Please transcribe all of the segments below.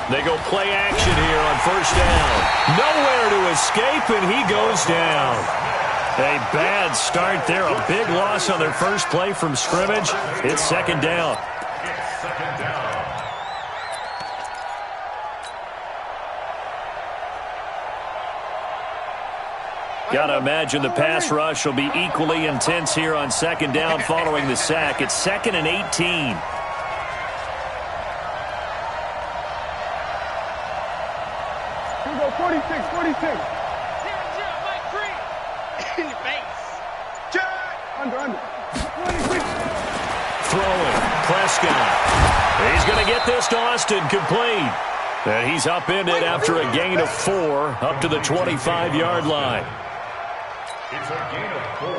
They go play action here on first down. Nowhere to escape, and he goes down. A bad start there. A big loss on their first play from scrimmage. It's second down. Gotta imagine the pass rush will be equally intense here on second down following the sack. It's 2nd and 18. Here we go, 46. In your face. Under. Throwing. Prescott. He's going to get this to Austin, complete. And he's upended after a gain of 4 up to the 25-yard line.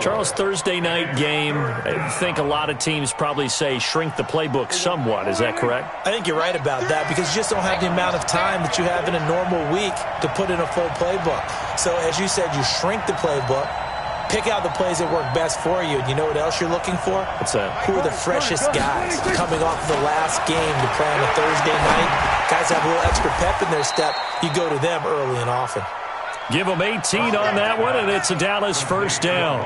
Charles, Thursday night game, I think a lot of teams probably say shrink the playbook somewhat. Is that correct? I think you're right about that because you just don't have the amount of time that you have in a normal week to put in a full playbook. So as you said, you shrink the playbook, pick out the plays that work best for you. And you know what else you're looking for? What's that? Who are the freshest guys coming off the last game to play on a Thursday night? Guys have a little extra pep in their step. You go to them early and often. Give them 18 on that one, and it's a Dallas first down.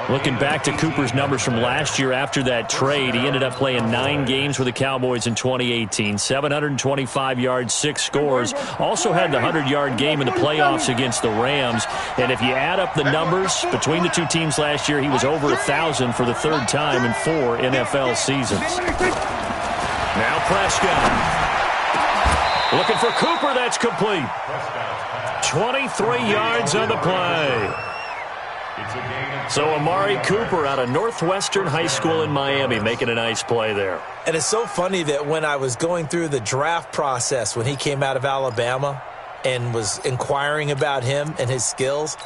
Looking back to Cooper's numbers from last year after that trade, he ended up playing 9 games with the Cowboys in 2018. 725 yards, 6 scores. Also had the 100-yard game in the playoffs against the Rams. And if you add up the numbers between the two teams last year, he was over 1,000 for the 3rd time in 4 NFL seasons. Now Prescott. Looking for Cooper, that's complete. 23 yards on the play. So Amari Cooper out of Northwestern High School in Miami making a nice play there. And it's so funny that when I was going through the draft process when he came out of Alabama and was inquiring about him and his skills,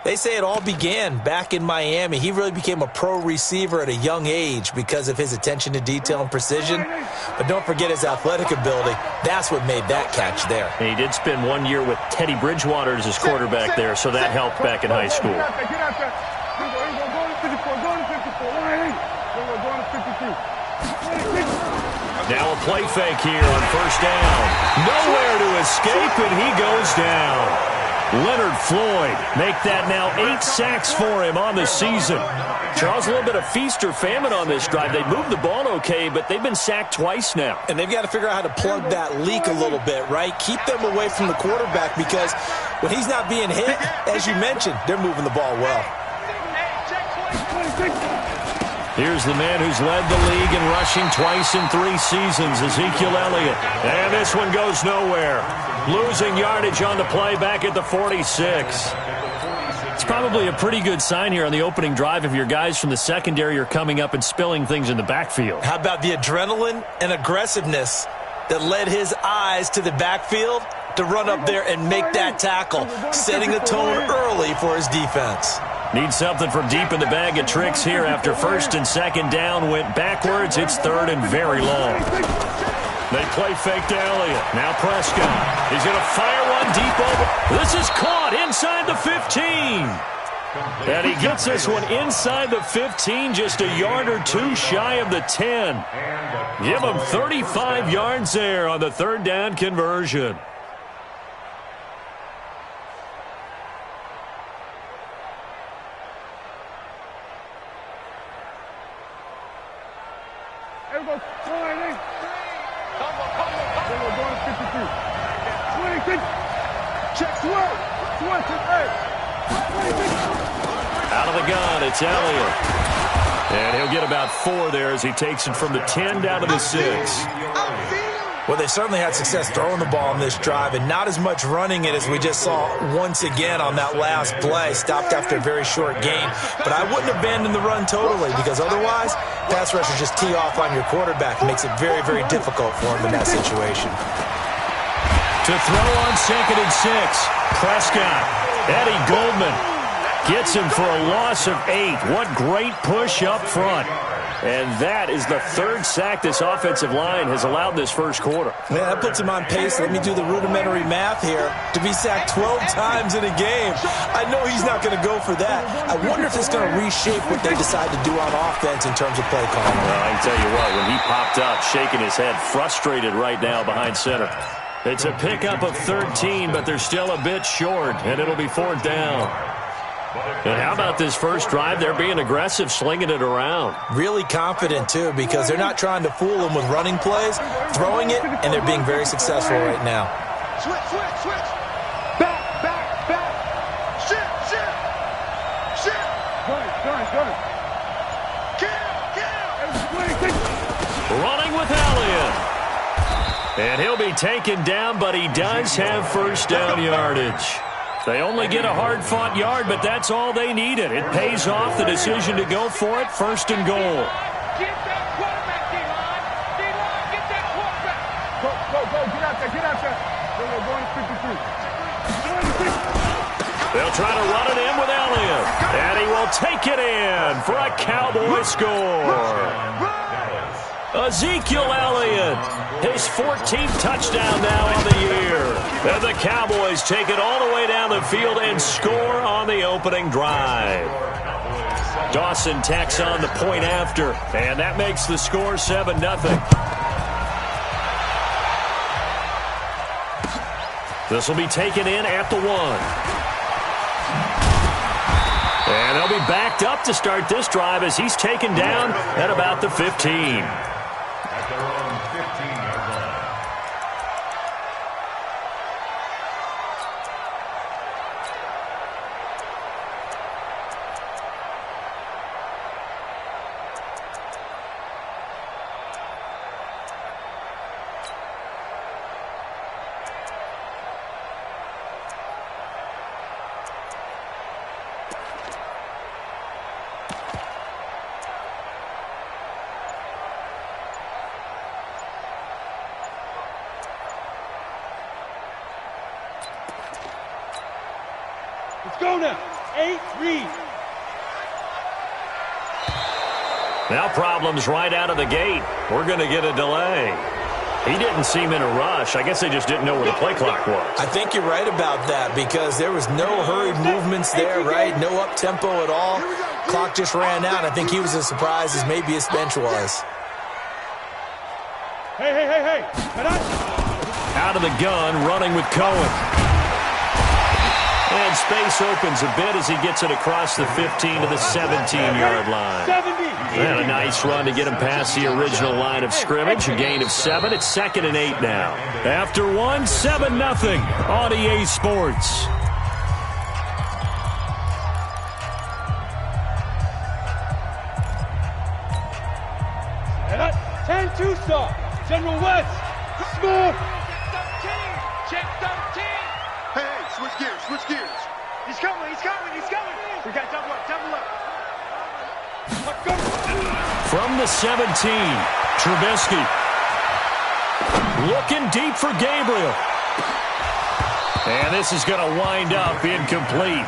they say it all began back in Miami. He really became a pro receiver at a young age because of his attention to detail and precision. But don't forget his athletic ability. That's what made that catch there. And he did spend 1 year with Teddy Bridgewater as his quarterback there, so that helped back in high school. Now a play fake here on first down. Nowhere to escape, and he goes down. Leonard Floyd make that now 8 sacks for him on the season. Charles, a little bit of feast or famine on this drive. They moved the ball okay, but they've been sacked twice now. And they've got to figure out how to plug that leak a little bit, right? Keep them away from the quarterback because when he's not being hit, as you mentioned, they're moving the ball well. Here's the man who's led the league in rushing twice in 3 seasons, Ezekiel Elliott. And this one goes nowhere. Losing yardage on the play back at the 46. It's probably a pretty good sign here on the opening drive if your guys from the secondary are coming up and spilling things in the backfield. How about the adrenaline and aggressiveness that led his eyes to the backfield to run up there and make that tackle, setting a tone early for his defense. Need something from deep in the bag of tricks here after 1st and 2nd down went backwards. It's 3rd and very long. They play fake to Elliott. Now Prescott. He's going to fire one deep over. This is caught inside the 15. And he gets this one inside the 15, just a yard or 2 shy of the 10. Give him 35 yards there on the 3rd down conversion. Out of the gun, it's Elliott. And he'll get about 4 there as he takes it from the 10 down to the 6. Well, they certainly had success throwing the ball on this drive and not as much running it as we just saw once again on that last play. Stopped after a very short gain. But I wouldn't abandon the run totally because otherwise, pass rushers just tee off on your quarterback. It makes it very, very difficult for him in that situation. To throw on 2nd and 6. Prescott. Eddie Goldman gets him for a loss of 8. What great push up front. And that is the third sack this offensive line has allowed this first quarter. Yeah, that puts him on pace. Let me do the rudimentary math here. To be sacked 12 times in a game. I know he's not going to go for that. I wonder if it's going to reshape what they decide to do on offense in terms of play calling. Well, I can tell you what, when he popped up, shaking his head, frustrated right now behind center. It's a pickup of 13, but they're still a bit short, and it'll be 4th down. And how about this first drive? They're being aggressive, slinging it around. Really confident, too, because they're not trying to fool them with running plays, throwing it, and they're being very successful right now. Switch. Back. Shift. Done. Kill. Running with Elliott. And he'll be taken down, but he does have first down yardage. They only get a hard-fought yard, but that's all they needed. It pays off the decision to go for it, 1st and goal. Get that quarterback, D-line. Get that quarterback. Go. Get out there. Go on 53. They'll try to run it in with Elliott. And he will take it in for a Cowboy score. Ezekiel Elliott, his 14th touchdown now on the year. And the Cowboys take it all the way down the field and score on the opening drive. Dawson tacks on the point after, and that makes the score 7-0. This will be taken in at the 1. And they'll be backed up to start this drive as he's taken down at about the 15. Let's go now. 8 read. Now problems right out of the gate. We're going to get a delay. He didn't seem in a rush. I guess they just didn't know where the play clock was. I think you're right about that because there was no hurried movements there, right? No up-tempo at all. Clock just ran out. I think he was as surprised as maybe his bench was. Hey. Out of the gun, running with Cohen. And space opens a bit as he gets it across the 15 to the 17-yard line. 70. And a nice run to get him past the original line of scrimmage. A gain of 7. It's 2nd and 8 now. After 1, 7-0 on EA Sports. Set. 10-2 stop. General West. Smooth. Check 13. Hey, switch gears. He's coming. We got double up. From the 17, Trubisky. Looking deep for Gabriel. And this is going to wind up incomplete.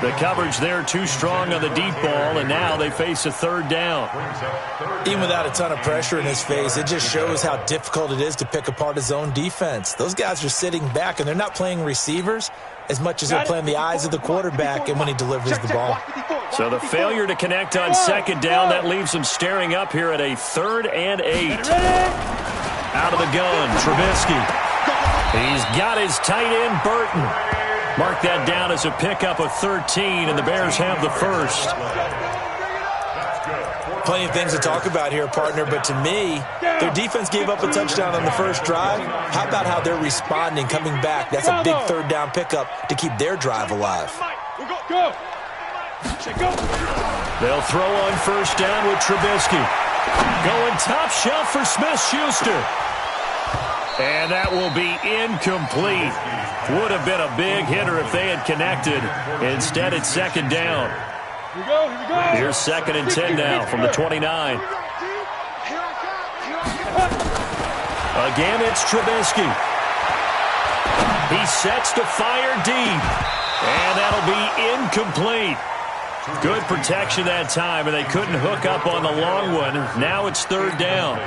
The coverage there too strong on the deep ball, and now they face a 3rd down. Even without a ton of pressure in his face, it just shows how difficult it is to pick apart his own defense. Those guys are sitting back, and they're not playing receivers as much as they're playing the eyes of the quarterback and when he delivers the ball. So the failure to connect on 2nd down, that leaves them staring up here at a 3rd and 8. Out of the gun, Trubisky. He's got his tight end, Burton. Mark that down as a pickup of 13, and the Bears have the first. Plenty of things to talk about here, partner, but to me, their defense gave up a touchdown on the first drive. How about how they're responding, coming back? That's a big 3rd down pickup to keep their drive alive. Go. They'll throw on 1st down with Trubisky. Going top shelf for Smith-Schuster. And that will be incomplete. Would have been a big hitter if they had connected. Instead, it's 2nd down. Here we go. Here's 2nd and 10 now from the 29. Again, it's Trubisky. He sets to fire deep. And that'll be incomplete. Good protection that time, and they couldn't hook up on the long one. Now it's third down.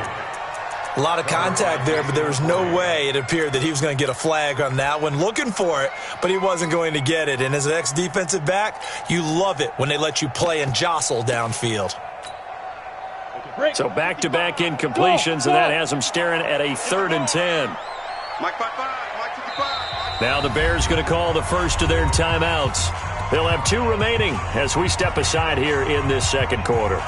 A lot of contact there, but there was no way it appeared that he was going to get a flag on that one. Looking for it, but he wasn't going to get it. And as an ex-defensive back, you love it when they let you play and jostle downfield. So back-to-back incompletions, and that has them staring at a 3rd and 10. Now the Bears going to call the first of their timeouts. They'll have 2 remaining as we step aside here in this second quarter.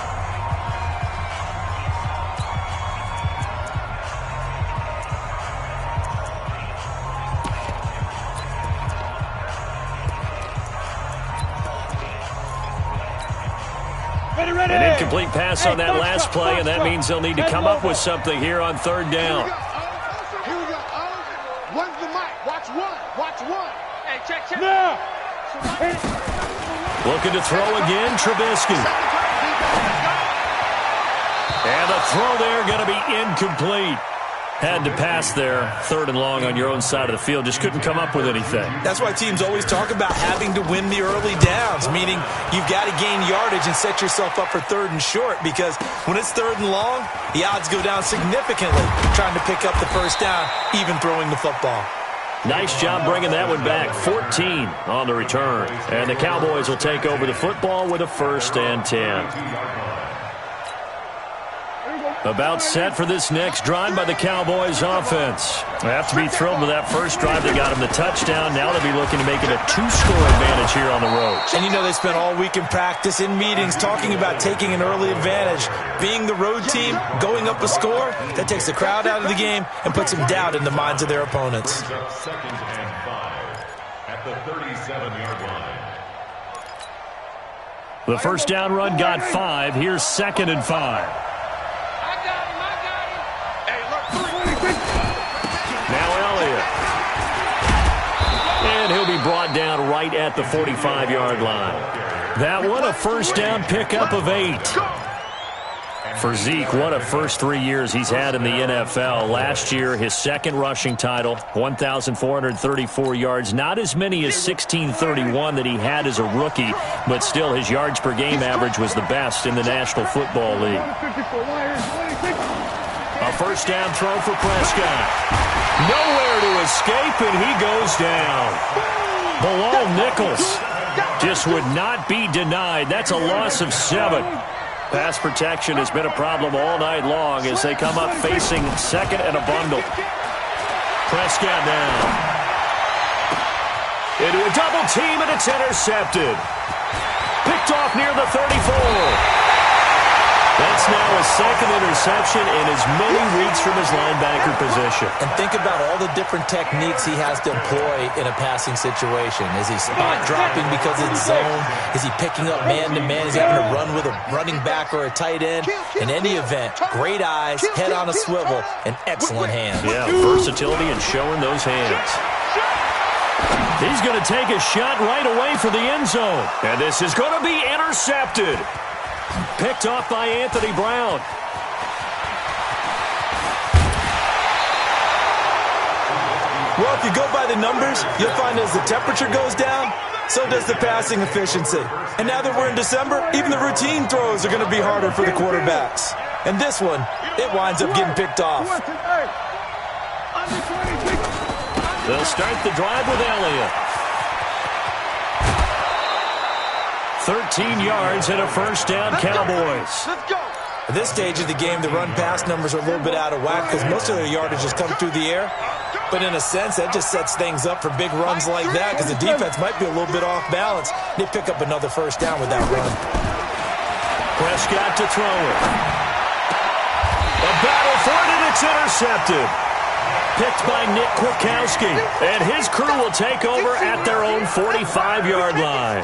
An incomplete pass on that last play, and that means they'll need to come up with something here on 3rd down. Here we go. One's the mic. Watch one. Watch one. Hey, check. Now. Looking to throw again, Trubisky. And the throw there going to be incomplete. Had to pass there, 3rd and long on your own side of the field. Just couldn't come up with anything. That's why teams always talk about having to win the early downs, meaning you've got to gain yardage and set yourself up for 3rd and short, because when it's 3rd and long, the odds go down significantly trying to pick up the first down, even throwing the football. Nice job bringing that one back. 14 on the return. And the Cowboys will take over the football with a 1st and 10. About set for this next drive by the Cowboys offense. They have to be thrilled with that first drive. They got them the touchdown. Now they'll be looking to make it a 2-score advantage here on the road. And you know they spent all week in practice, in meetings, talking about taking an early advantage. Being the road team, going up a score, that takes the crowd out of the game and puts some doubt in the minds of their opponents. 2nd and 5 at the 37-yard line. The first down run got 5. Here's 2nd and 5. And he'll be brought down right at the 45-yard line. That one, a first down pickup of 8. For Zeke, what a first 3 years he's had in the NFL. Last year, his 2nd rushing title, 1,434 yards. Not as many as 1,631 that he had as a rookie, but still his yards per game average was the best in the National Football League. A first down throw for Prescott. Nowhere to escape, and he goes down. Bilal Nichols just would not be denied. That's a loss of 7. Pass protection has been a problem all night long as they come up facing 2nd and a bundle. Prescott now. Into a double team, and it's intercepted. Picked off near the 34. That's now his 2nd interception and as many reads from his linebacker position. And think about all the different techniques he has to employ in a passing situation. Is he spot dropping because it's zone? Is he picking up man-to-man? Is he having to run with a running back or a tight end? In any event, great eyes, head on a swivel, and excellent hands. Yeah, versatility and showing those hands. He's going to take a shot right away for the end zone. And this is going to be intercepted. Picked off by Anthony Brown. Well, if you go by the numbers, you'll find as the temperature goes down, so does the passing efficiency. And now that we're in December, even the routine throws are going to be harder for the quarterbacks. And this one, it winds up getting picked off. They'll start the drive with Elliott. 13 yards and a first down, Cowboys. Let's go. At this stage of the game, the run-pass numbers are a little bit out of whack because most of their yardage has come through the air. But in a sense, that just sets things up for big runs like that because the defense might be a little bit off balance. They pick up another first down with that run. Prescott to throw it. A battle for it, and it's intercepted. Picked by Nick Kwiatkowski. And his crew will take over at their own 45-yard line.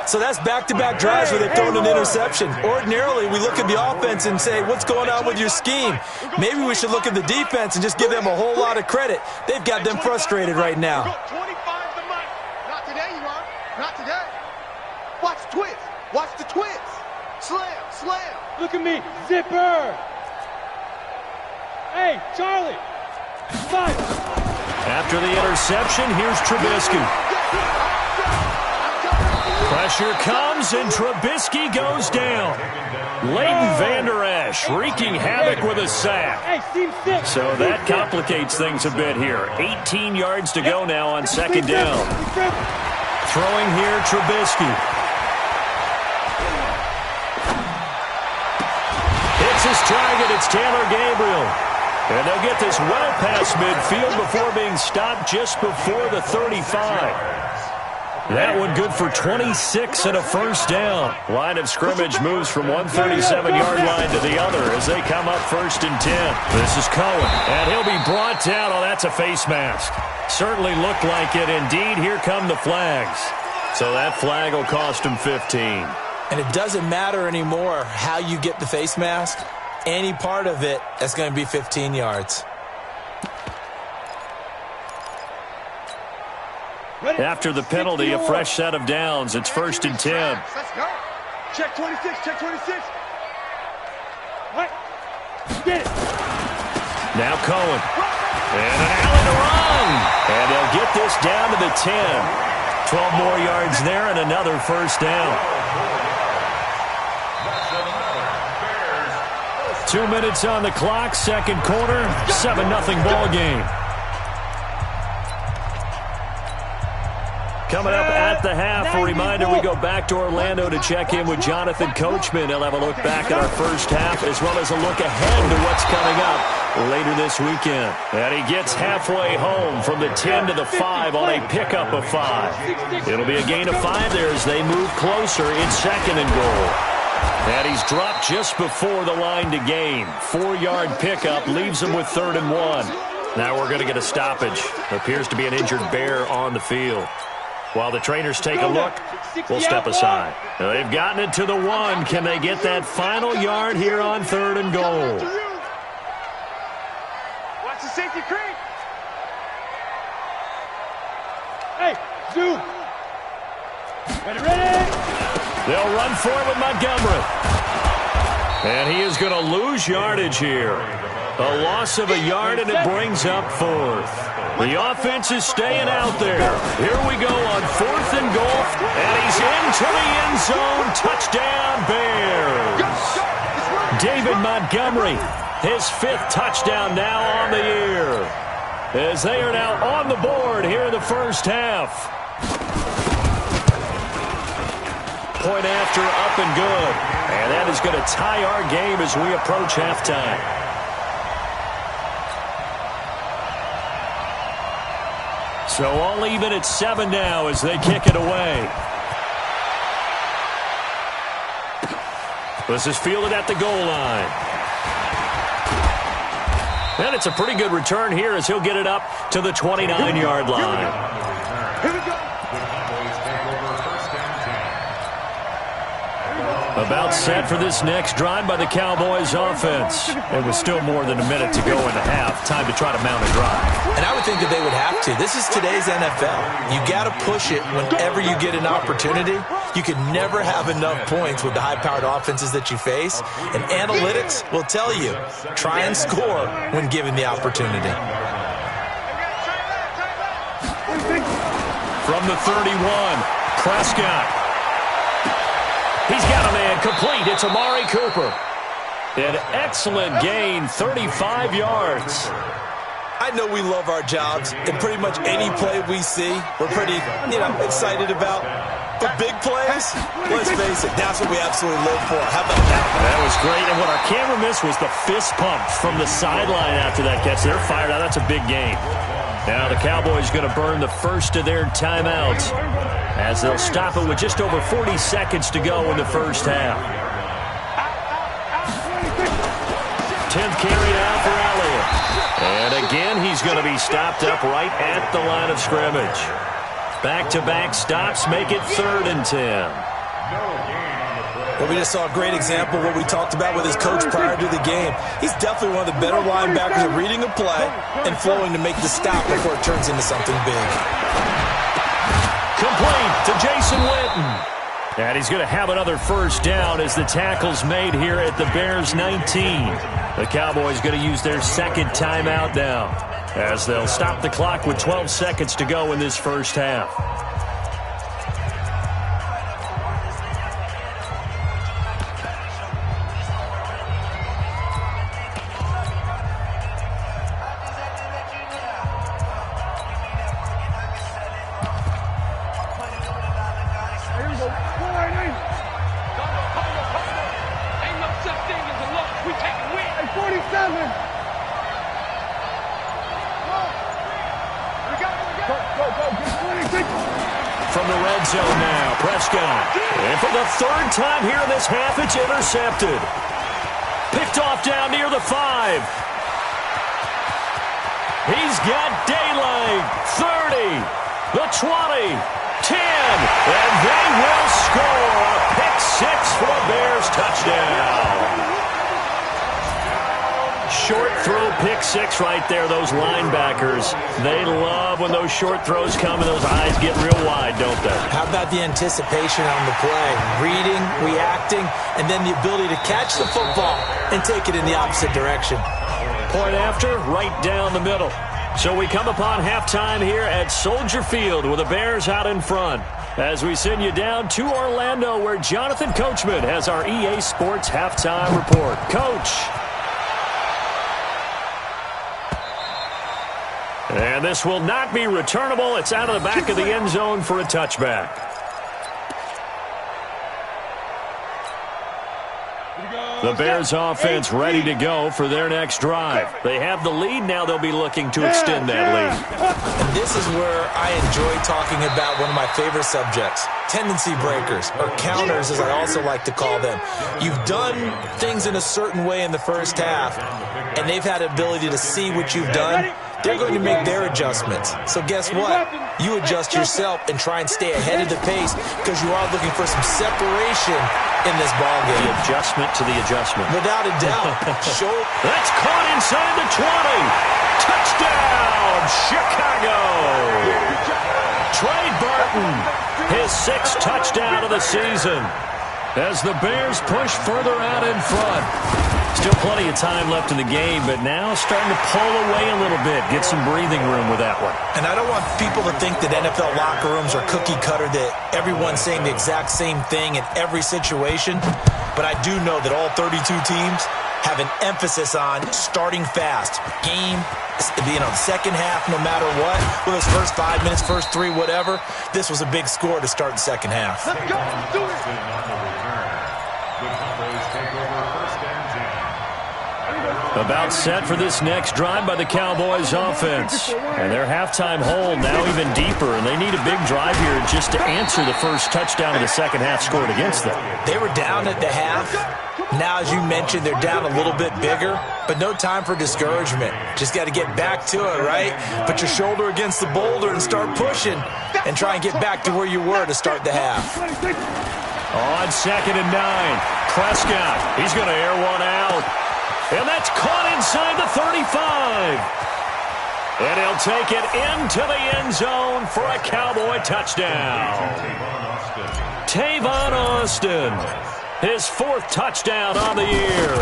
So that's back-to-back drives where they've thrown an interception. Ordinarily, we look at the offense and say, what's going on with your scheme? Maybe we should look at the defense and just give them a whole lot of credit. They've got them frustrated right now. 25 to Mike. Not today, you are. Not today. Watch the twist. Watch the twist. Slam, slam. Look at me. Zipper. Hey, Charlie. Fight. After the interception, here's Trubisky. Pressure comes, and Trubisky goes down. Leighton Vander Esch wreaking havoc with a sack. So that complicates things a bit here. 18 yards to go now on second down. Throwing here, Trubisky. Hits his target. It's Taylor Gabriel. And they'll get this well past midfield before being stopped just before the 35. That one good for 26 and a first down. Line of scrimmage moves from one 37-yard line to the other as they come up 1st and 10. This is Cohen, and he'll be brought down. Oh, that's a face mask. Certainly looked like it. Indeed, here come the flags. So that flag will cost him 15. And it doesn't matter anymore how you get the face mask. Any part of it, that's going to be 15 yards. After the penalty, a fresh set of downs. It's 1st and 10. Let's go. Check 26, check 26. Right. Get it. Now Cohen. And an alley to run. And they'll get this down to the 10. 12 more yards there and another first down. 2 minutes on the clock, second quarter, 7-0 ball game. Coming up at the half, a reminder, we go back to Orlando to check in with Jonathan Coachman. He'll have a look back at our first half as well as a look ahead to what's coming up later this weekend. And he gets halfway home from the 10 to the 5 on a pickup of 5. It'll be a gain of 5 there as they move closer. It's 2nd and goal. And he's dropped just before the line to gain. 4-yard pickup leaves him with 3rd and 1. Now we're going to get a stoppage. Appears to be an injured Bear on the field. While the trainers take a look, we'll step aside. They've gotten it to the 1. Can they get that final yard here on 3rd and goal? Watch the safety creep. Hey, zoom. Ready. They'll run for it with Montgomery. And he is going to lose yardage here. A loss of a yard, and it brings up 4th. The offense is staying out there. Here we go on 4th and goal. And he's into the end zone. Touchdown, Bears. David Montgomery, his 5th touchdown now on the year. As they are now on the board here in the first half. Point after, up and good. And that is going to tie our game as we approach halftime. So all even at 7 now as they kick it away. This is fielded at the goal line. And it's a pretty good return here as he'll get it up to the 29-yard line. Here we go. About set for this next drive by the Cowboys offense. And with still more than a minute to go in the half, time to try to mount a drive. And I would think that they would have to. This is today's NFL. You got to push it whenever you get an opportunity. You can never have enough points with the high-powered offenses that you face. And analytics will tell you, try and score when given the opportunity. From the 31, Prescott. He's got a man complete. It's Amari Cooper. An excellent gain, 35 yards. I know we love our jobs, and pretty much any play we see, we're pretty, excited about. But big plays, let's face it, that's what we absolutely live for. How about that? That was great, and what our camera missed was the fist pump from the sideline after that catch. They're fired out. That's a big gain. Now the Cowboys going to burn the first of their timeouts as they'll stop it with just over 40 seconds to go in the first half. 10th carry now for Elliott. And again, he's going to be stopped up right at the line of scrimmage. Back-to-back stops make it 3rd and 10. Well, we just saw a great example of what we talked about with his coach prior to the game. He's definitely one of the better linebackers at reading a play and flowing to make the stop before it turns into something big. Complete to Jason Witten. And he's going to have another first down as the tackle's made here at the Bears 19. The Cowboys going to use their second timeout now as they'll stop the clock with 12 seconds to go in this first half. zone now. Prescott. And for the third time here in this half, it's intercepted. Picked off down near the 5. He's got daylight. 30. The 20. 10. And they will score. A pick 6 for a Bears touchdown. Short throw pick 6 right there. Those linebackers, they love when those short throws come and those eyes get real wide, don't they? How about the anticipation on the play? Reading, reacting, and then the ability to catch the football and take it in the opposite direction. Point after, right down the middle. So we come upon halftime here at Soldier Field with the Bears out in front. As we send you down to Orlando, where Jonathan Coachman has our EA Sports halftime report. Coach. And this will not be returnable. It's out of the back of the end zone for a touchback. The Bears offense ready to go for their next drive. They have the lead now. They'll be looking to extend that lead. And this is where I enjoy talking about one of my favorite subjects, tendency breakers, or counters as I also like to call them. You've done things in a certain way in the first half, and they've had the ability to see what you've done. They're going to make their adjustments. So guess what? You adjust yourself and try and stay ahead of the pace because you are looking for some separation in this ballgame. The adjustment to the adjustment. Without a doubt. That's caught inside the 20. Touchdown, Chicago. Trey Burton, his 6th touchdown of the season. As the Bears push further out in front. Still plenty of time left in the game, but now starting to pull away a little bit. Get some breathing room with that one. And I don't want people to think that NFL locker rooms are cookie cutter, that everyone's saying the exact same thing in every situation. But I do know that all 32 teams have an emphasis on starting fast. Game, second half, no matter what. Whether it's first 5 minutes, first 3, whatever. This was a big score to start the second half. Let's go. Do it. About set for this next drive by the Cowboys offense. And their halftime hole now even deeper, and they need a big drive here just to answer the first touchdown of the second half scored against them. They were down at the half. Now, as you mentioned, they're down a little bit bigger, but no time for discouragement. Just got to get back to it, right? Put your shoulder against the boulder and start pushing and try and get back to where you were to start the half. On 2nd and 9, Prescott, he's going to air one out. And that's caught inside the 35. And he'll take it into the end zone for a Cowboy touchdown. Tavon Austin, his 4th touchdown on the year,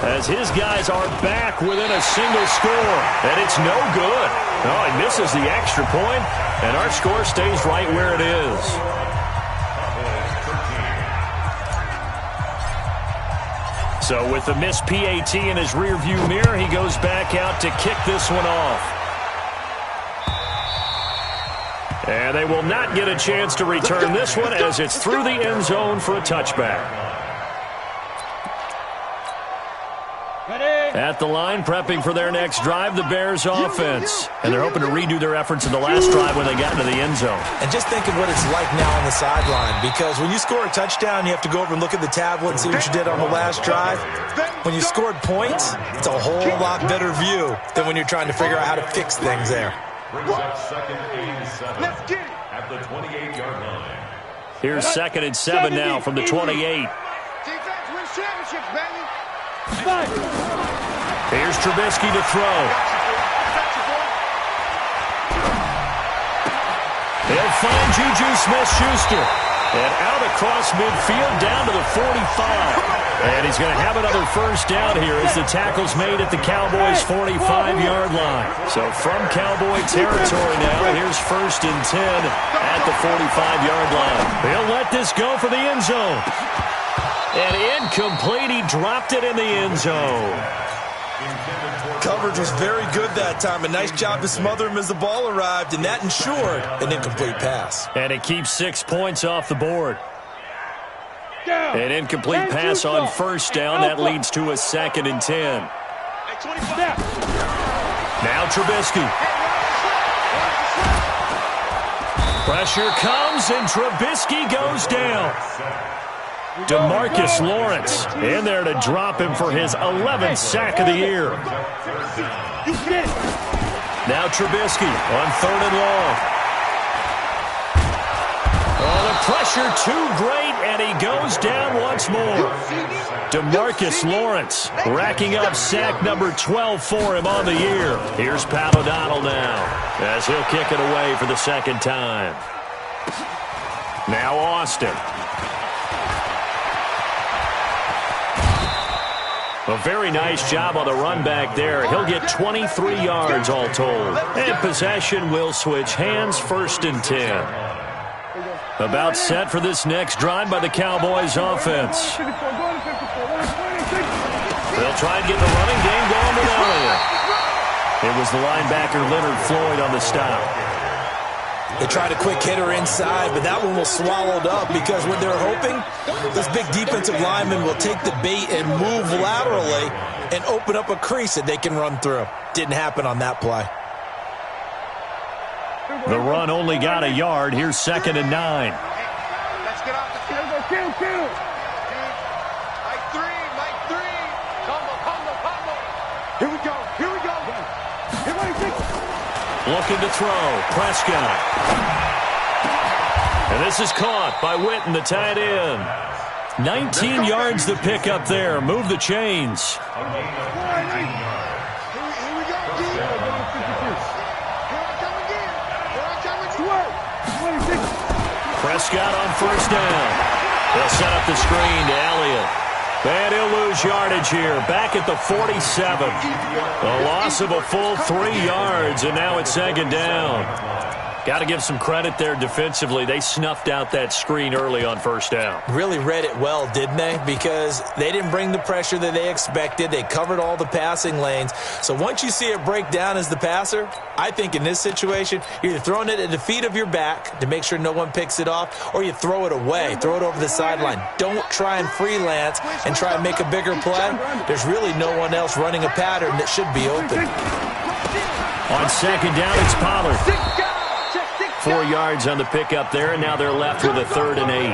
as his guys are back within a single score. And it's no good. Oh, he misses the extra point, and our score stays right where it is. So with the missed PAT in his rearview mirror, he goes back out to kick this one off. And they will not get a chance to return this one as it's through the end zone for a touchback. At the line, prepping for their next drive, the Bears offense. And they're hoping to redo their efforts in the last drive when they got into the end zone. And just think of what it's like now on the sideline, because when you score a touchdown, you have to go over and look at the tablet and see what you did on the last drive. When you scored points, it's a whole lot better view than when you're trying to figure out how to fix things there. Brings up 2nd and 7 at the 28-yard line. Here's 2nd and 7 now from the 28. Defense wins championships, baby. Here's Trubisky to throw. He'll find Juju Smith-Schuster. And out across midfield down to the 45. And he's going to have another first down here as the tackle's made at the Cowboys' 45-yard line. So from Cowboy territory now, here's 1st and 10 at the 45-yard line. He'll let this go for the end zone. And incomplete, he dropped it in the end zone. Coverage was very good that time. A nice job to smother him as the ball arrived, and that ensured an incomplete pass. And it keeps 6 points off the board. An incomplete pass on first down. That leads to a 2nd and 10. Now Trubisky. Pressure comes, and Trubisky goes down. DeMarcus Lawrence in there to drop him for his 11th sack of the year. Now Trubisky on 3rd and long. Oh, the pressure too great, and he goes down once more. DeMarcus Lawrence racking up sack number 12 for him on the year. Here's Pat O'Donnell now as he'll kick it away for the second time. Now Austin. A very nice job on the run back there. He'll get 23 yards all told. And possession will switch hands, 1st and 10. About set for this next drive by the Cowboys offense. They'll try and get the running game going with Elliott. It was the linebacker Leonard Floyd on the stop. They tried a quick hitter inside, but that one was swallowed up because what they're hoping, this big defensive lineman will take the bait and move laterally and open up a crease that they can run through. Didn't happen on that play. The run only got a yard. Here's 2nd and 9. Let's get off the field. Kill. Mike 3. Combo. Here we go. Looking to throw. Prescott. And this is caught by Witten, the tight end. 19 yards the pick up there. Move the chains. Here we go. Prescott on 1st down. They'll set up the screen to Elliott. And he'll lose yardage here. Back at the 47. A loss of a full 3 yards, and now it's 2nd down. Got to give some credit there defensively. They snuffed out that screen early on 1st down. Really read it well, didn't they? Because they didn't bring the pressure that they expected. They covered all the passing lanes. So once you see it break down as the passer, I think in this situation, you're either throwing it at the feet of your back to make sure no one picks it off, or you throw it away, throw it over the sideline. Don't try and freelance and try and make a bigger play. There's really no one else running a pattern that should be open. On 2nd down, it's Pollard. 4 yards on the pickup there, and now they're left with a 3rd and 8.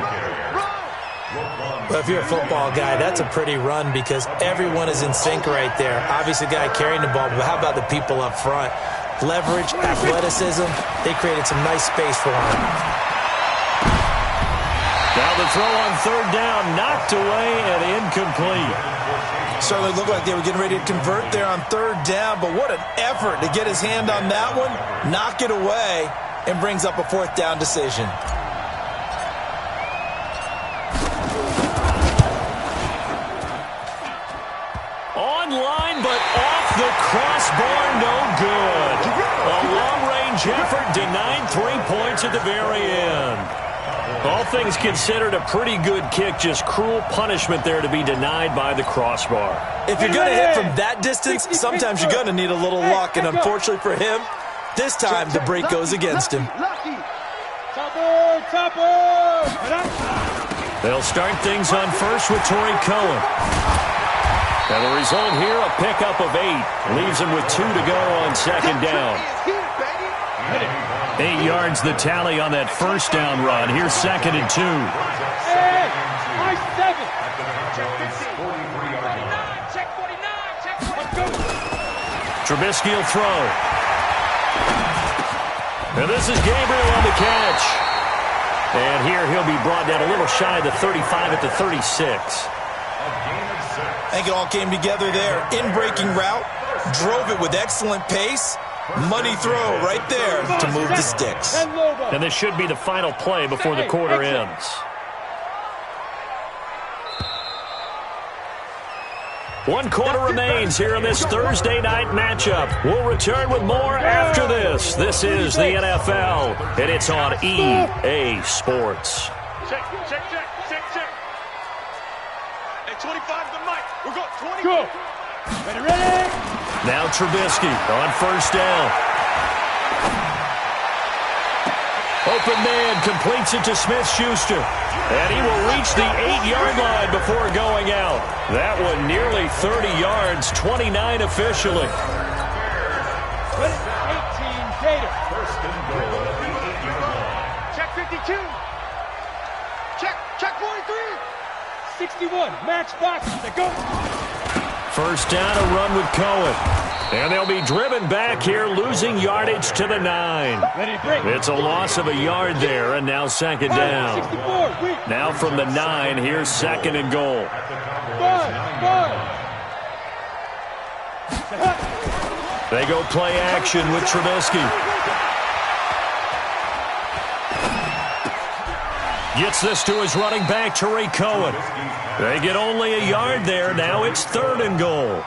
Well, if you're a football guy, that's a pretty run because everyone is in sync right there. Obviously, the guy carrying the ball, but how about the people up front? Leverage, athleticism, they created some nice space for him. Now the throw on 3rd down, knocked away and incomplete. Certainly looked like they were getting ready to convert there on 3rd down, but what an effort to get his hand on that one, knock it away, and brings up a 4th down decision. Online, but off the crossbar, no good. A long-range effort denied 3 points at the very end. All things considered, a pretty good kick, just cruel punishment there to be denied by the crossbar. If you're going to hit from that distance, sometimes you're going to need a little luck, and unfortunately for him, this time the break goes against him. They'll start things on 1st with Torrey Cohen. And the result here, a pickup of 8. Leaves him with 2 to go on 2nd down. 8 yards the tally on that 1st down run. Here's 2nd and 2. Trubisky will throw. And this is Gabriel on the catch. And here he'll be brought down a little shy of the 35 at the 36. I think it all came together there. In-breaking route, drove it with excellent pace. Money throw right there to move the sticks. And this should be the final play before the quarter ends. One quarter remains here in this Thursday night matchup. We'll return with more after this. This is the NFL, and it's on EA Sports. Check. Hey, 25 to Mike. We're going 20. Go. Ready. Now Trubisky on 1st down. Open man completes it to Smith-Schuster. And he will reach the 8-yard line before going out. That one nearly 30 yards, 29 officially. 18 Gator. 42. Check 43. 61. Match box. They go. First down, a run with Cohen. And they'll be driven back here, losing yardage to the 9. It's a loss of a yard there, and now second down. Now from the 9, here's second and goal. They go play action with Trubisky. Gets this to his running back, Tariq Cohen. They get only a yard there. Now it's third and goal.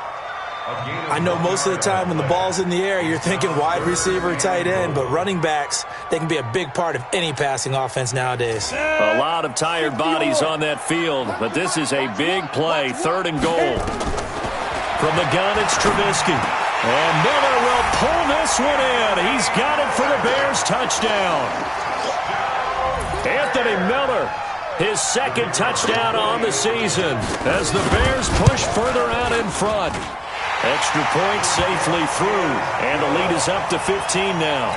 I know most of the time when the ball's in the air, you're thinking wide receiver, tight end, but running backs, they can be a big part of any passing offense nowadays. A lot of tired bodies on that field, but this is a big play, third and goal. From the gun, it's Trubisky. And Miller will pull this one in. He's got it for the Bears touchdown. Anthony Miller, his second touchdown on the season as the Bears push further out in front. Extra point safely through, and the lead is up to 15 now.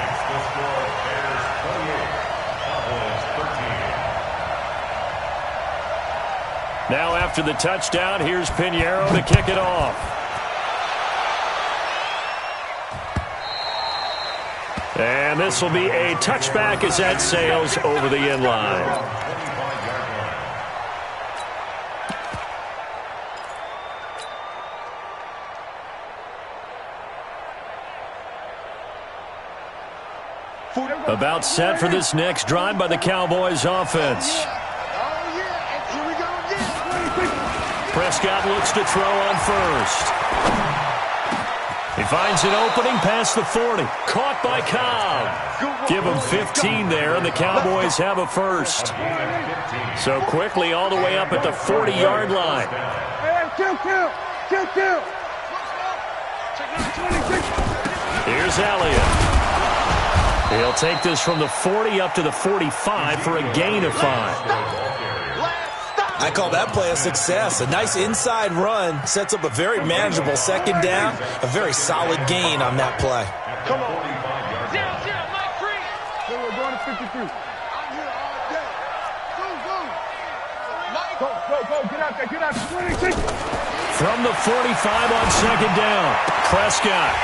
Now after the touchdown, here's Pinheiro to kick it off. And this will be a touchback as that sails over the end line. About set for this next drive by the Cowboys offense. Prescott looks to throw on first. He finds an opening past the 40. Caught by Cobb. Give him 15 there, and the Cowboys have a first. So quickly all the way up at the 40-yard line. Here's Elliott. He'll take this from the 40 up to the 45 for a gain of 5. I call that play a success. A nice inside run sets up a very manageable second down. A very solid gain on that play. Come on. Down, Mike free. So we're going to 53. I'm here all day. Go. Mike. Go. Get out there. From the 45 on second down, Prescott.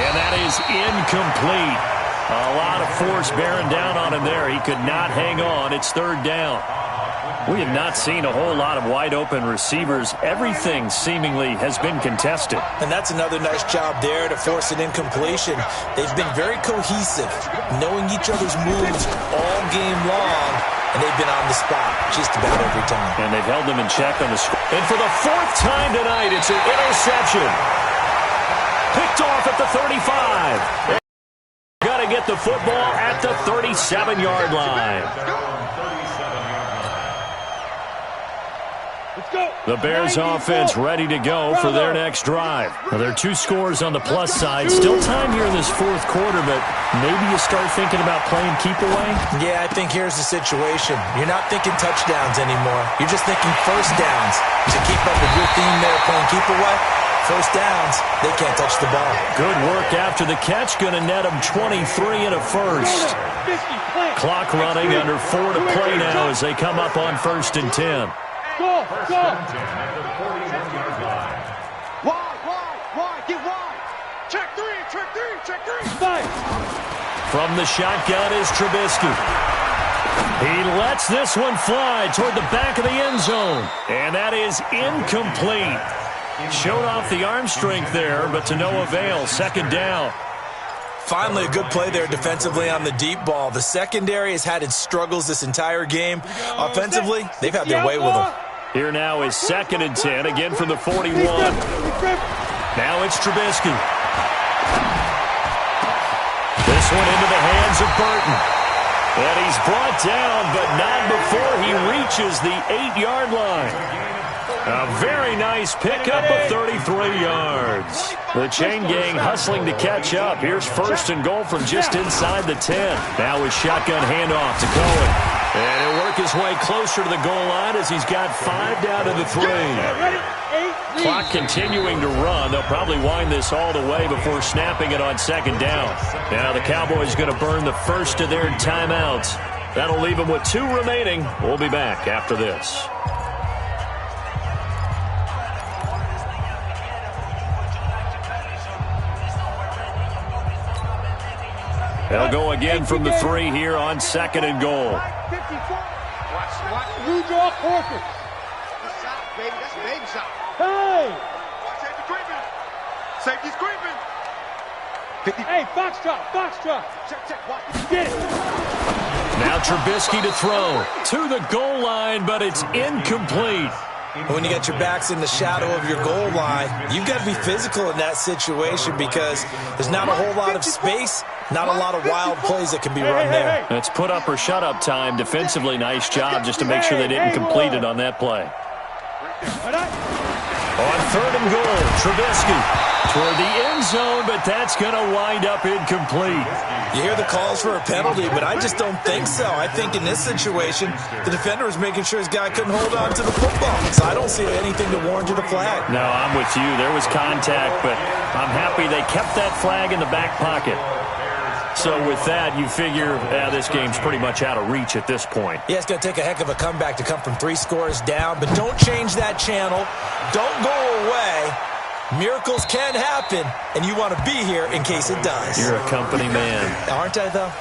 And that is incomplete. A lot of force bearing down on him there. He could not hang on. It's third down. We have not seen a whole lot of wide-open receivers. Everything seemingly has been contested. And that's another nice job there to force an incompletion. They've been very cohesive, knowing each other's moves all game long, and they've been on the spot just about every time. And they've held them in check on the score. And for the fourth time tonight, it's an interception. Picked off at the 35. Got to get the football at the 37-yard line. The Bears offense ready to go for their next drive. Now, there are 2 scores on the plus side. Still time here in this fourth quarter, but maybe you start thinking about playing keep away? Yeah, I think here's the situation. You're not thinking touchdowns anymore. You're just thinking first downs. To keep up with your theme there, playing keep away, first downs, they can't touch the ball. Good work after the catch. Going to net them 23 and a first. Clock running, under 4 to play now as they come up on 1st and 10. Go. Wide. Get wide. Check three. Five. From the shotgun is Trubisky. He lets this one fly toward the back of the end zone. And that is incomplete. Showed off the arm strength there, but to no avail. Second down. Finally, a good play there defensively on the deep ball. The secondary has had its struggles this entire game. Offensively, they've had their way with them. Here now is 2nd and 10, again from the 41. Now it's Trubisky. This one into the hands of Burton. And he's brought down, but not before he reaches the 8-yard line. A very nice pickup of 33 yards. The chain gang hustling to catch up. Here's 1st and goal from just inside the 10. Now with shotgun handoff to Cohen. And he'll work his his way closer to the goal line as he's got 5 down to the 3. Clock continuing to run. They'll probably wind this all the way before snapping it on 2nd down. Now the Cowboys going to burn the first of their timeouts. That'll leave them with 2 remaining. We'll be back after this. They'll go again from the 3 here on 2nd and goal. Watch. Blue draw focus. That's shot, baby. That's a baby shot. Hey! Safety creeping. Safety's creeping. 50. Hey, box drop. Check. Watch. Get it. Now Trubisky to throw. To the goal line, but it's incomplete. When you got your backs in the shadow of your goal line, you've got to be physical in that situation because there's not a whole lot of space, not a lot of wild plays that can be run there. It's put up or shut up time. Defensively, nice job just to make sure they didn't complete it on that play. On 3rd and goal, Trubisky toward the end zone, but that's going to wind up incomplete. You hear the calls for a penalty, but I just don't think so. I think in this situation, the defender was making sure his guy couldn't hold on to the football. So I don't see anything to warrant you the flag. No, I'm with you. There was contact, but I'm happy they kept that flag in the back pocket. So with that, you figure this game's pretty much out of reach at this point. Yeah, it's going to take a heck of a comeback to come from 3 scores down, but don't change that channel. Don't go away. Miracles can happen, and you want to be here in case it does. You're a company man. Aren't I, though?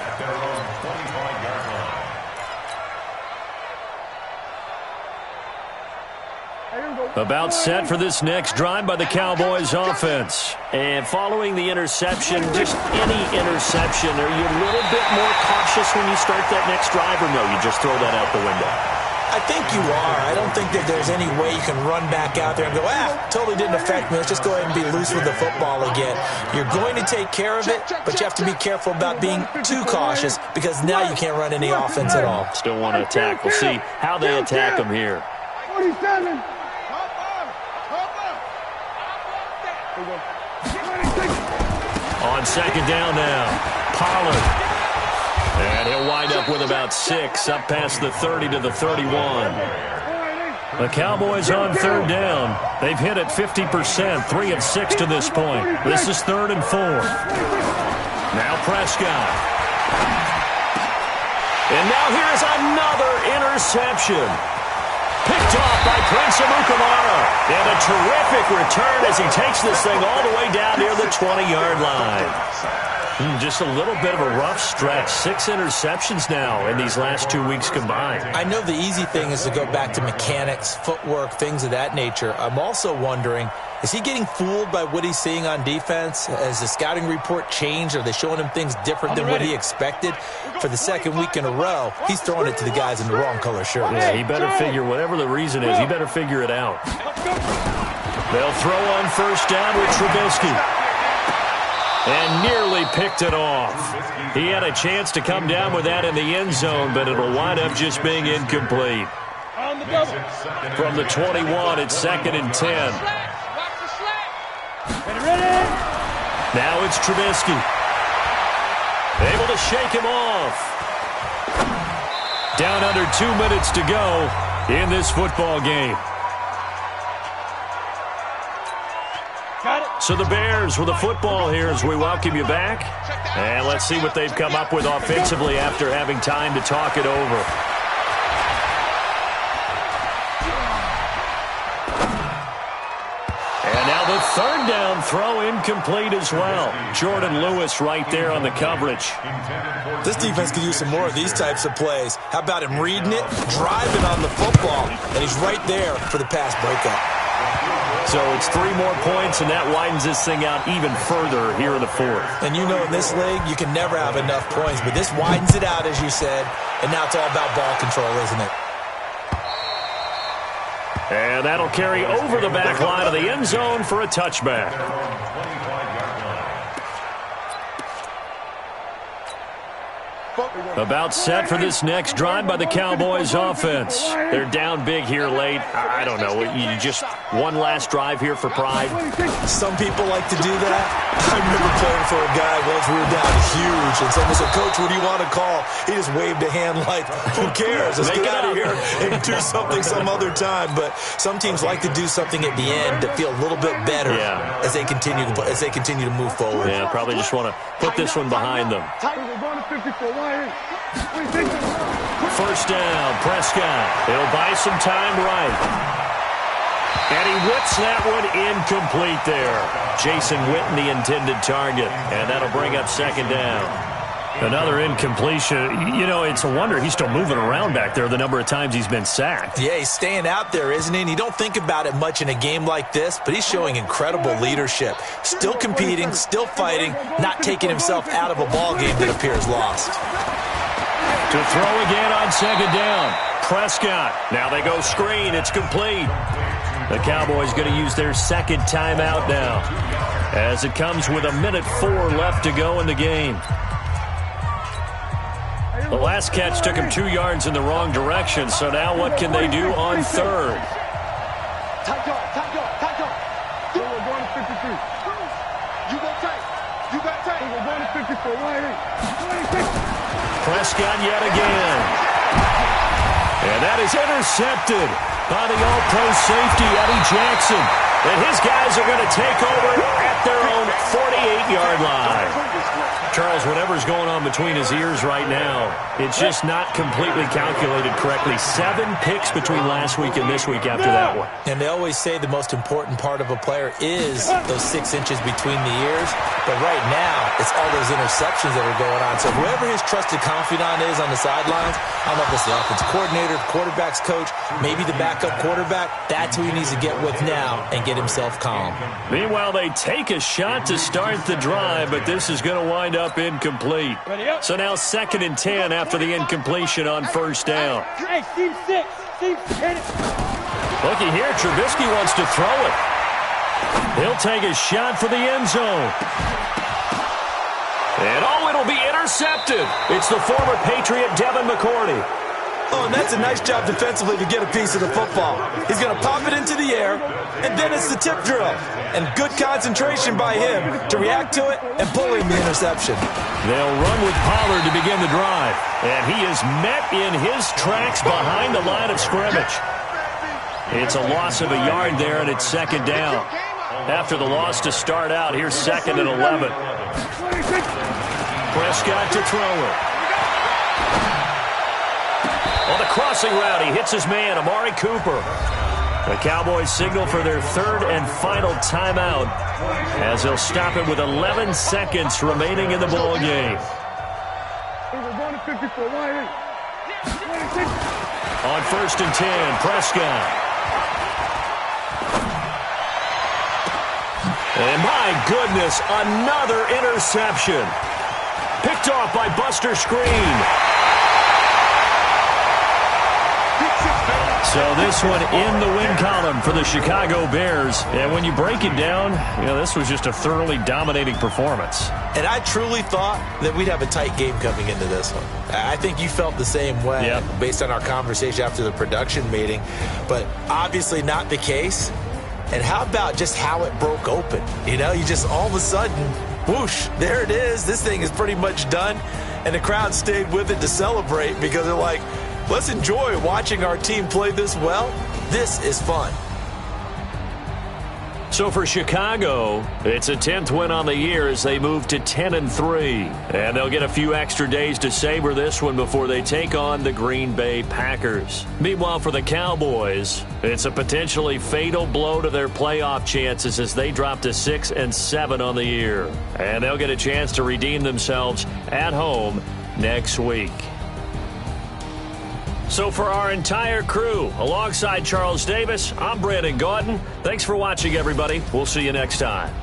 About set for this next drive by the Cowboys offense. And following the interception, just any interception, are you a little bit more cautious when you start that next drive, or no, you just throw that out the window? I think you are. I don't think that there's any way you can run back out there and go, totally didn't affect me. Let's just go ahead and be loose with the football again. You're going to take care of it, but you have to be careful about being too cautious because now you can't run any offense at all. Still want to attack. We'll see how they attack them here. 47. On 2nd down now, Pollard. And he'll wind up with about 6, up past the 30 to the 31. The Cowboys on 3rd down. They've hit it 50%, 3 of 6 to this point. This is 3rd and 4. Now Prescott. And now here's another interception. Picked off by Prince Amukamara. And a terrific return as he takes this thing all the way down near the 20-yard line. Just a little bit of a rough stretch. 6 interceptions now in these last 2 weeks combined. I know the easy thing is to go back to mechanics, footwork, things of that nature. I'm also wondering, is he getting fooled by what he's seeing on defense? Has the scouting report changed? Are they showing him things different than what he expected? For the 2nd week in a row, he's throwing it to the guys in the wrong color shirts. Yeah, he better figure, whatever the reason is, he better figure it out. They'll throw on 1st down with Trubisky. And nearly picked it off. He had a chance to come down with that in the end zone, but it'll wind up just being incomplete. From the 21, it's 2nd and 10. Now it's Trubisky. Able to shake him off. Down under 2 minutes to go in this football game. So the Bears with the football here as we welcome you back. And let's see what they've come up with offensively after having time to talk it over. And now the 3rd down throw incomplete as well. Jordan Lewis right there on the coverage. This defense could use some more of these types of plays. How about him reading it, driving on the football, and he's right there for the pass breakup. So it's 3 more points, and that widens this thing out even further here in the 4th. And you know in this league, you can never have enough points, but this widens it out, as you said, and now it's all about ball control, isn't it? And that'll carry over the back line of the end zone for a touchback. About set for this next drive by the Cowboys offense. They're down big here late. I don't know. You just one last drive here for pride. Some people like to do that. I remember playing for a guy once. We were down huge, and someone said, "Coach, what do you want to call?" He just waved a hand like, "Who cares? Let's get out of here and do something some other time." But some teams like to do something at the end to feel a little bit better as they continue to move forward. Yeah, probably just want to put this one behind them. First down, Prescott. He'll buy some time right. And he whips that one incomplete there. Jason Witten, the intended target. And that'll bring up second down. Another incompletion. You know, it's a wonder he's still moving around back there the number of times he's been sacked. Yeah, he's staying out there, isn't he? And you don't think about it much in a game like this, but he's showing incredible leadership. Still competing, still fighting, not taking himself out of a ball game that appears lost. To throw again on second down. Prescott. Now they go screen. It's complete. The Cowboys going to use their second timeout now, as it comes with 1:04 left to go in the game. The last catch took him 2 yards in the wrong direction, so now what can they do on third? Prescott yet again. And that is intercepted by the all-pro safety, Eddie Jackson. And his guys are going to take over at their own 48-yard line. Charles, whatever's going on between his ears right now, it's just not completely calculated correctly. 7 picks between last week and this week after that one. And they always say the most important part of a player is those 6 inches between the ears. But right now, it's all those interceptions that are going on. So whoever his trusted confidant is on the sidelines, I don't know if it's the offensive coordinator, the quarterback's coach, maybe the backup quarterback, that's who he needs to get with now and get himself calm. Meanwhile, they take a shot to start the drive, but this is going to wind up incomplete. So now 2nd and 10 after the incompletion on first down. Hey, Steve 6. Steve, hit it. Looky here, Trubisky wants to throw it. He'll take a shot for the end zone. And it'll be intercepted. It's the former Patriot Devin McCourty. Oh, and that's a nice job defensively to get a piece of the football. He's going to pop it into the air, and then it's the tip drill. And good concentration by him to react to it and pull in the interception. They'll run with Pollard to begin the drive. And he is met in his tracks behind the line of scrimmage. It's a loss of a yard there, and it's second down. After the loss to start out, here's 2nd and 11. Prescott to throw it. On the crossing route, he hits his man, Amari Cooper. The Cowboys signal for their 3rd and final timeout, as they'll stop it with 11 seconds remaining in the ball game. On 1st and 10, Prescott. And my goodness, another interception. Picked off by Buster Screen. So this one in the win column for the Chicago Bears. And when you break it down, this was just a thoroughly dominating performance. And I truly thought that we'd have a tight game coming into this one. I think you felt the same way based on our conversation after the production meeting. But obviously not the case. And how about just how it broke open? You just all of a sudden, whoosh, there it is. This thing is pretty much done. And the crowd stayed with it to celebrate because they're like, let's enjoy watching our team play this well. This is fun. So for Chicago, it's a 10th win on the year as they move to 10-3. And they'll get a few extra days to savor this one before they take on the Green Bay Packers. Meanwhile, for the Cowboys, it's a potentially fatal blow to their playoff chances as they drop to 6-7 on the year. And they'll get a chance to redeem themselves at home next week. So for our entire crew, alongside Charles Davis, I'm Brandon Gaudin. Thanks for watching, everybody. We'll see you next time.